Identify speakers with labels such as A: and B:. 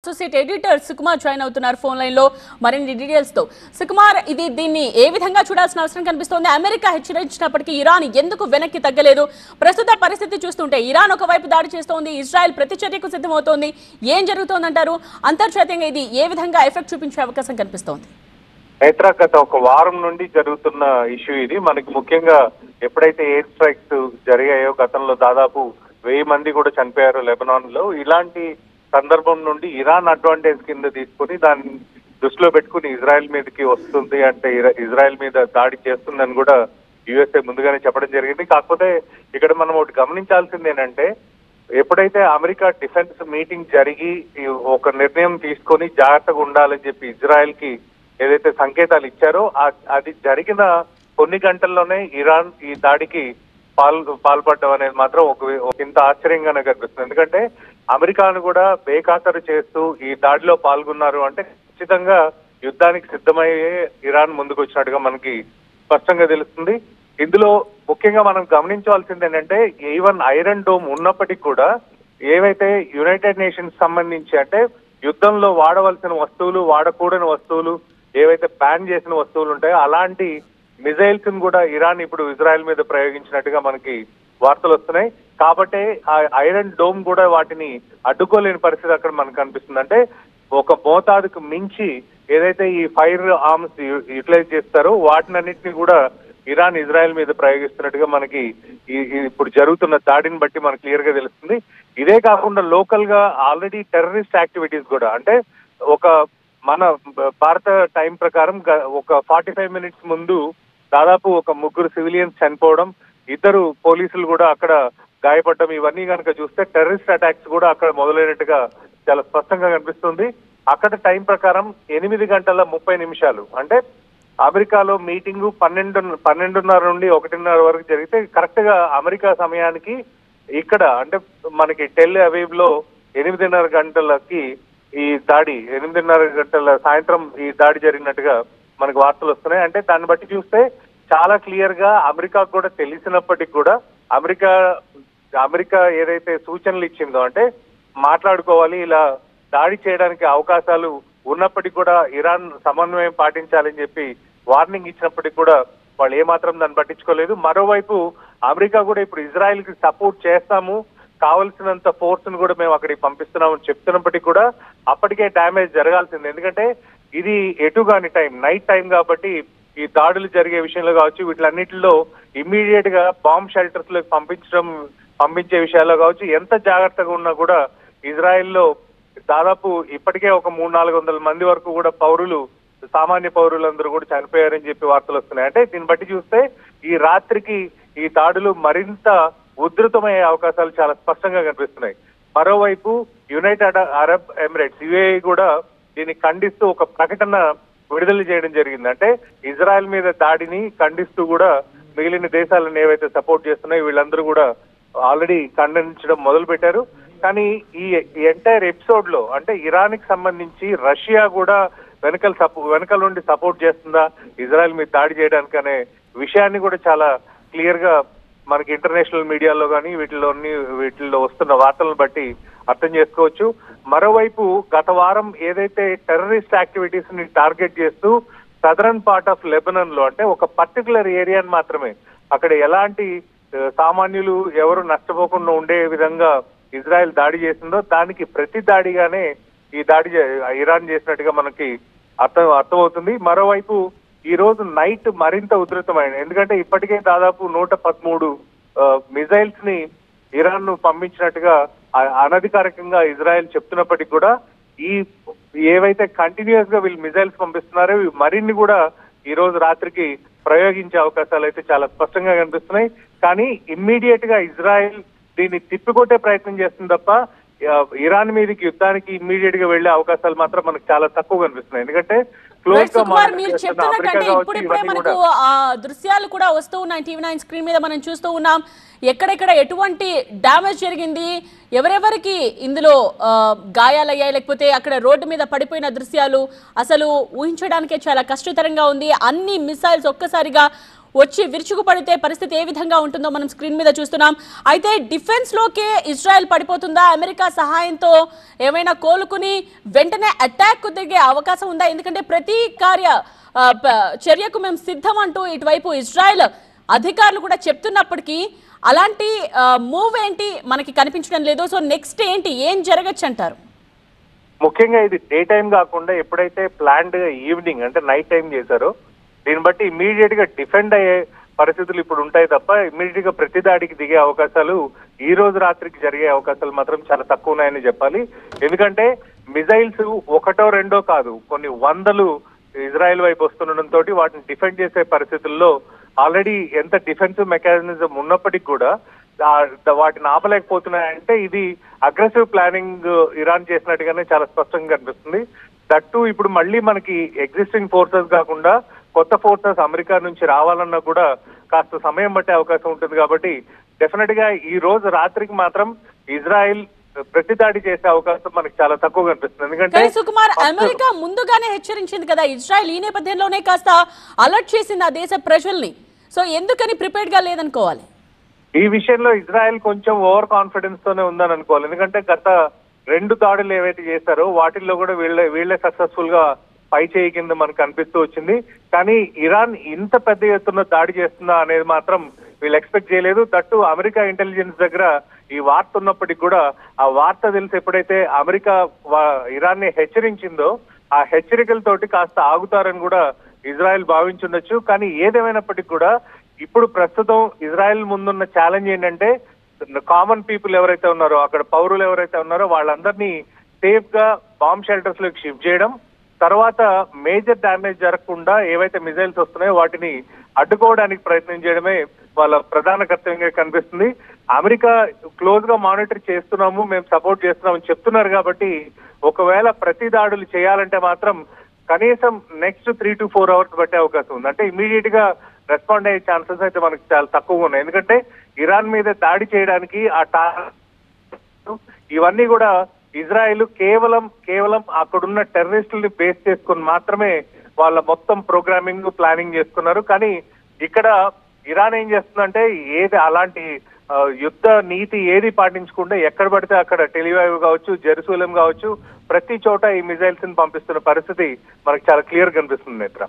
A: Associate editor Sukumar join అవుతున్నారు phone line లో మరిన్ని డీటెయిల్స్ తో. సుకుమార్, దీన్ని ఏ విధంగా చూడాల్సిన అవసరం కనిపిస్తోంది? అమెరికా హెచ్చరించినప్పటికీ ఇరాన్ ఎందుకు వెనక్కి తగ్గలేదు? ప్రస్తుత పరిస్థితి చూస్తుంటే ఇరాన్ ఒకవైపు దాడి చేస్తోంది, ఇజ్రాయెల్ ప్రతిచర్యకు సిద్ధమవుతోంది. ఏం జరుగుతోందంటారు? అంతర్జాతీయంగా ఇది ఏ విధంగా ఎఫెక్ట్ చూపించే అవకాశం కనిపిస్తోంది?
B: గత ఒక వారం నుండి జరుగుతున్న ఇష్యూ ఇది. మనకి ముఖ్యంగా ఎప్పుడైతే ఎయిర్ స్ట్రైక్స్ జరిగాయో గతంలో దాదాపు 1000 మంది కూడా చనిపోయారు లెబనాన్ లో. ఇలాంటి సందర్భం నుండి ఇరాన్ అడ్వాంటేజ్ కింద తీసుకుని దాన్ని దృష్టిలో పెట్టుకుని ఇజ్రాయెల్ మీదకి వస్తుంది, అంటే ఇజ్రాయెల్ మీద దాడి చేస్తుందని కూడా యుఎస్ఏ ముందుగానే చెప్పడం జరిగింది. కాకపోతే ఇక్కడ మనం ఒకటి గమనించాల్సింది ఏంటంటే, ఎప్పుడైతే అమెరికా డిఫెన్స్ మీటింగ్ జరిగి ఒక నిర్ణయం తీసుకొని జాగ్రత్తగా ఉండాలని చెప్పి ఇజ్రాయెల్ కి ఏదైతే సంకేతాలు ఇచ్చారో అది జరిగిన కొన్ని గంటల్లోనే ఇరాన్ ఈ దాడికి పాల్పడడం అనేది మాత్రం ఒక ఇంత ఆశ్చర్యంగానే కనిపిస్తుంది. ఎందుకంటే అమెరికాను కూడా బేఖాతరు చేస్తూ ఈ దాడిలో పాల్గొన్నారు అంటే ఖచ్చితంగా యుద్ధానికి సిద్ధమయ్యే ఇరాన్ ముందుకు వచ్చినట్టుగా మనకి స్పష్టంగా తెలుస్తుంది. ఇందులో ముఖ్యంగా మనం గమనించవలసింది ఏంటంటే, ఈవెన్ ఐరన్ డోమ్ ఉన్నప్పటికీ కూడా ఏవైతే యునైటెడ్ నేషన్స్ సంబంధించి అంటే యుద్ధంలో వాడవలసిన వస్తువులు, వాడకూడని వస్తువులు, ఏవైతే బ్యాన్ చేసిన వస్తువులు ఉంటాయో అలాంటి మిజైల్స్ ను కూడా ఇరాన్ ఇప్పుడు ఇజ్రాయెల్ మీద ప్రయోగించినట్టుగా మనకి వార్తలు వస్తున్నాయి. కాబట్టి ఆ ఐరన్ డోమ్ కూడా వాటిని అడ్డుకోలేని పరిస్థితి అక్కడ మనకు కనిపిస్తుంది. అంటే ఒక మోతాదుకు మించి ఏదైతే ఈ ఫైర్ ఆర్మ్స్ యూటిలైజ్ చేస్తారో వాటినన్నింటినీ కూడా ఇరాన్ ఇజ్రాయెల్ మీద ప్రయోగిస్తున్నట్టుగా మనకి ఇప్పుడు జరుగుతున్న దాడిని బట్టి మనకు క్లియర్ గా తెలుస్తుంది. ఇదే కాకుండా లోకల్ గా ఆల్రెడీ టెర్రరిస్ట్ యాక్టివిటీస్ కూడా, అంటే ఒక మన భారత టైం ప్రకారం ఒక 45 మినిట్స్ ముందు దాదాపు ఒక 3 సివిలియన్స్ చనిపోవడం, 2 పోలీసులు కూడా అక్కడ గాయపడడం, ఇవన్నీ కనుక చూస్తే టెర్రరిస్ట్ అటాక్స్ కూడా అక్కడ మొదలైనట్టుగా చాలా స్పష్టంగా కనిపిస్తుంది. అక్కడ టైం ప్రకారం 8:30 అంటే అమెరికాలో మీటింగ్ 12:30 నుండి 1:30 వరకు జరిగితే కరెక్ట్ గా అమెరికా సమయానికి ఇక్కడ అంటే మనకి టెల్ అవీవ్ లో 8:30 గంటలకి ఈ దాడి, 8:30 గంటల సాయంత్రం ఈ దాడి జరిగినట్టుగా మనకు వార్తలు వస్తున్నాయి. అంటే దాన్ని బట్టి చూస్తే చాలా క్లియర్ గా అమెరికాకు కూడా తెలిసినప్పటికీ కూడా అమెరికా ఏదైతే సూచనలు ఇచ్చిందో, అంటే మాట్లాడుకోవాలి, ఇలా దాడి చేయడానికి అవకాశాలు ఉన్నప్పటికీ కూడా ఇరాన్ సమన్వయం పాటించాలని చెప్పి వార్నింగ్ ఇచ్చినప్పటికీ కూడా వాళ్ళు ఏమాత్రం దాన్ని పట్టించుకోలేదు. మరోవైపు అమెరికా కూడా ఇప్పుడు ఇజ్రాయెల్ కి సపోర్ట్ చేస్తాము, కావలసినంత ఫోర్స్ ను కూడా మేము అక్కడికి పంపిస్తున్నామని చెప్తున్నప్పటికీ కూడా అప్పటికే డ్యామేజ్ జరగాల్సింది. ఎందుకంటే ఇది ఎటుగాని టైం, నైట్ టైం కాబట్టి ఈ దాడులు జరిగే విషయంలో కావచ్చు, వీటిలన్నిటిలో ఇమ్మీడియట్ గా బాంబ్ షెల్టర్స్ లోకి పంపించే విషయాల్లో కావచ్చు, ఎంత జాగ్రత్తగా ఉన్నా కూడా ఇజ్రాయెల్లో దాదాపు ఇప్పటికే ఒక 300-400 మంది వరకు కూడా సామాన్య పౌరులందరూ కూడా చనిపోయారని చెప్పి వార్తలు వస్తున్నాయి. అంటే దీన్ని బట్టి చూస్తే ఈ రాత్రికి ఈ దాడులు మరింత ఉధృతమయ్యే అవకాశాలు చాలా స్పష్టంగా కనిపిస్తున్నాయి. మరోవైపు యునైటెడ్ అరబ్ ఎమిరేట్స్ యుఏఈ కూడా దీన్ని ఖండిస్తూ ఒక ప్రకటన విడుదల చేయడం జరిగింది. అంటే ఇజ్రాయెల్ మీద దాడిని ఖండిస్తూ కూడా మిగిలిన దేశాలను ఏవైతే సపోర్ట్ చేస్తున్నాయో వీళ్ళందరూ కూడా ఆల్రెడీ ఖండించడం మొదలు పెట్టారు. కానీ ఈ ఎంటైర్ ఎపిసోడ్ లో అంటే ఇరాన్ కి సంబంధించి రష్యా కూడా వెనకాల నుండి సపోర్ట్ చేస్తుందా ఇజ్రాయెల్ మీద దాడి చేయడానికి అనే విషయాన్ని కూడా చాలా క్లియర్ గా మనకి ఇంటర్నేషనల్ మీడియాలో కానీ వీటిల్లో వస్తున్న వార్తలను బట్టి అర్థం చేసుకోవచ్చు. మరోవైపు గత వారం ఏదైతే టెర్రరిస్ట్ యాక్టివిటీస్ ని టార్గెట్ చేస్తూ సదరన్ పార్ట్ ఆఫ్ లెబనాన్ లో, అంటే ఒక పర్టికులర్ ఏరియాని మాత్రమే, అక్కడ ఎలాంటి సామాన్యులు ఎవరు నష్టపోకుండా ఉండే విధంగా ఇజ్రాయెల్ దాడి చేసిందో దానికి ప్రతి దాడిగానే ఈ దాడి ఇరాన్ చేసినట్టుగా మనకి అర్థమవుతుంది. మరోవైపు ఈ రోజు నైట్ మరింత ఉధృతమైంది. ఎందుకంటే ఇప్పటికే దాదాపు 113 మిజైల్స్ ని ఇరాన్ ను పంపించినట్టుగా అనధికారికంగా ఇజ్రాయెల్ చెప్తున్నప్పటికీ కూడా ఏవైతే కంటిన్యూస్ గా వీళ్ళు మిజైల్స్ పంపిస్తున్నారో మరిన్ని కూడా ఈ రోజు రాత్రికి ప్రయోగించే అవకాశాలు అయితే చాలా స్పష్టంగా కనిపిస్తున్నాయి. కానీ ఇమ్మీడియట్ గా ఇజ్రాయెల్ దీన్ని తిప్పికొట్టే ప్రయత్నం చేస్తుంది తప్ప ఇరాన్ మీదకి యుద్ధానికి ఇమ్మీడియట్ గా వెళ్లే అవకాశాలు మాత్రం మనకు చాలా తక్కువ కనిపిస్తున్నాయి. ఎందుకంటే
A: మీరు చెప్తున్నట్టంటే ఇప్పుడిప్పుడే మనకు దృశ్యాలు కూడా వస్తూ ఉన్నాయి, టీవీ9 స్క్రీన్ మీద మనం చూస్తూ ఉన్నాం. ఎక్కడెక్కడ ఎటువంటి డ్యామేజ్ జరిగింది, ఎవరెవరికి ఇందులో గాయాలయ్యాయి, లేకపోతే అక్కడ రోడ్డు మీద పడిపోయిన దృశ్యాలు అసలు ఊహించడానికే చాలా కష్టతరంగా ఉంది. అన్ని మిసైల్స్ ఒక్కసారిగా వచ్చి విరుచుకుపడితే పరిస్థితి ఏ విధంగా ఉంటుందో మనం స్క్రీన్ మీద చూస్తున్నాం. అయితే డిఫెన్స్ లోకే ఇజ్రాయెల్ పడిపోతుందా? అమెరికా సహాయంతో ఏమైనా కోలుకుని వెంటనే అటాక్ దిగే అవకాశం ఉందా? ఎందుకంటే చర్యకు మేము సిద్ధం అంటూ ఇటువైపు ఇజ్రాయెల్ అధికారులు కూడా చెప్తున్నప్పటికీ అలాంటి మూవ్ ఏంటి మనకి కనిపించడం లేదు. సో నెక్స్ట్ ఏంటి, ఏం జరగచ్చు అంటారు?
B: ముఖ్యంగా ఇది డే టైం కాకుండా ఎప్పుడైతే ప్లాన్డ్ గా ఈవినింగ్ అంటే నైట్ టైం చేశారో దీన్ని బట్టి ఇమీడియట్ గా డిఫెండ్ అయ్యే పరిస్థితులు ఇప్పుడు ఉంటాయి తప్ప ఇమీడియట్ గా ప్రతి దాడికి దిగే అవకాశాలు ఈ రోజు రాత్రికి జరిగే అవకాశాలు మాత్రం చాలా తక్కువ ఉన్నాయని చెప్పాలి. ఎందుకంటే మిజైల్స్ ఒకటో రెండో కాదు, కొన్ని వందలు ఇజ్రాయెల్ వైపు వస్తుండటంతో వాటిని డిఫెండ్ చేసే పరిస్థితుల్లో ఆల్రెడీ ఎంత డిఫెన్సివ్ మెకానిజం ఉన్నప్పటికీ కూడా వాటిని ఆపలేకపోతున్నాయంటే ఇది అగ్రెసివ్ ప్లానింగ్ ఇరాన్ చేసినట్టుగానే చాలా స్పష్టంగా కనిపిస్తుంది. దట్టు ఇప్పుడు మళ్ళీ మనకి ఎగ్జిస్టింగ్ ఫోర్సెస్ కాకుండా కొత్త ఫోర్సెస్ అమెరికా నుంచి రావాలన్నా కూడా కాస్త సమయం పట్టే అవకాశం ఉంటుంది. కాబట్టి డెఫినెట్ గా ఈ రోజు రాత్రికి మాత్రం ఇజ్రాయెల్ ప్రతి దాడి చేసే అవకాశం మనకి చాలా తక్కువ కనిపిస్తుంది. ఎందుకంటే
A: సుకుమార్, అమెరికా ముందుగానే హెచ్చరించింది కదా ఇజ్రాయెల్, ఈ నేపథ్యంలోనే కాస్త అలర్ట్ చేసింది ఆ దేశ ప్రజల్ని. సో ఎందుకని ప్రిపేర్డ్ గా లేదనుకోవాలి?
B: ఈ విషయంలో ఇజ్రాయెల్ కొంచెం ఓవర్ కాన్ఫిడెన్స్ తోనే ఉందని అనుకోవాలి. ఎందుకంటే గత 2 దాడులు ఏవైతే చేశారో వాటిల్లో కూడా వీళ్ళే సక్సెస్ఫుల్ గా పై చేయి కింద మనకు కనిపిస్తూ వచ్చింది. కానీ ఇరాన్ ఇంత పెద్ద ఎత్తున దాడి చేస్తుందా అనేది మాత్రం వీళ్ళు ఎక్స్పెక్ట్ చేయలేదు. దట్టు అమెరికా ఇంటెలిజెన్స్ దగ్గర ఈ వార్త ఉన్నప్పటికీ కూడా ఆ వార్త తెలిసి ఎప్పుడైతే అమెరికా ఇరాన్ ని హెచ్చరించిందో ఆ హెచ్చరికలతోటి కాస్త ఆగుతారని కూడా ఇజ్రాయెల్ భావించుండొచ్చు. కానీ ఏదేమైనప్పటికీ కూడా ఇప్పుడు ప్రస్తుతం ఇజ్రాయెల్ ముందున్న ఛాలెంజ్ ఏంటంటే కామన్ పీపుల్ ఎవరైతే ఉన్నారో, అక్కడ పౌరులు ఎవరైతే ఉన్నారో వాళ్ళందరినీ సేఫ్ గా బాంబ్ షెల్టర్స్ లోకి షిఫ్ట్ చేయడం, తర్వాత మేజర్ డ్యామేజ్ జరగకుండా ఏవైతే మిజైల్స్ వస్తున్నాయో వాటిని అడ్డుకోవడానికి ప్రయత్నం చేయడమే వాళ్ళ ప్రధాన కర్తవ్యంగా కనిపిస్తుంది. అమెరికా క్లోజ్ గా మానిటర్ చేస్తున్నాము, మేము సపోర్ట్ చేస్తున్నామని చెప్తున్నారు. కాబట్టి ఒకవేళ ప్రతి దాడులు చేయాలంటే మాత్రం కనీసం నెక్స్ట్ 3 to 4 hours పట్టే అవకాశం ఉంది. అంటే ఇమీడియట్ గా రెస్పాండ్ అయ్యే ఛాన్సెస్ అయితే మనకి చాలా తక్కువగా ఉన్నాయి. ఎందుకంటే ఇరాన్ మీద దాడి చేయడానికి ఇవన్నీ కూడా ఇజ్రాయెల్ కేవలం అక్కడున్న టెర్రరిస్టుల్ని బేస్ చేసుకుని మాత్రమే వాళ్ళ మొత్తం ప్రోగ్రామింగ్ ప్లానింగ్ చేసుకున్నారు. కానీ ఇక్కడ ఇరాన్ ఏం చేస్తుందంటే అలాంటి యుద్ధ నీతి ఏది పాటించకుండా ఎక్కడ పడితే అక్కడ టెలివైవ్ కావచ్చు, జెరూసలేం కావచ్చు, ప్రతి చోట ఈ మిజైల్స్ ని పంపిస్తున్న పరిస్థితి మనకు చాలా క్లియర్ కనిపిస్తుంది నేత్ర.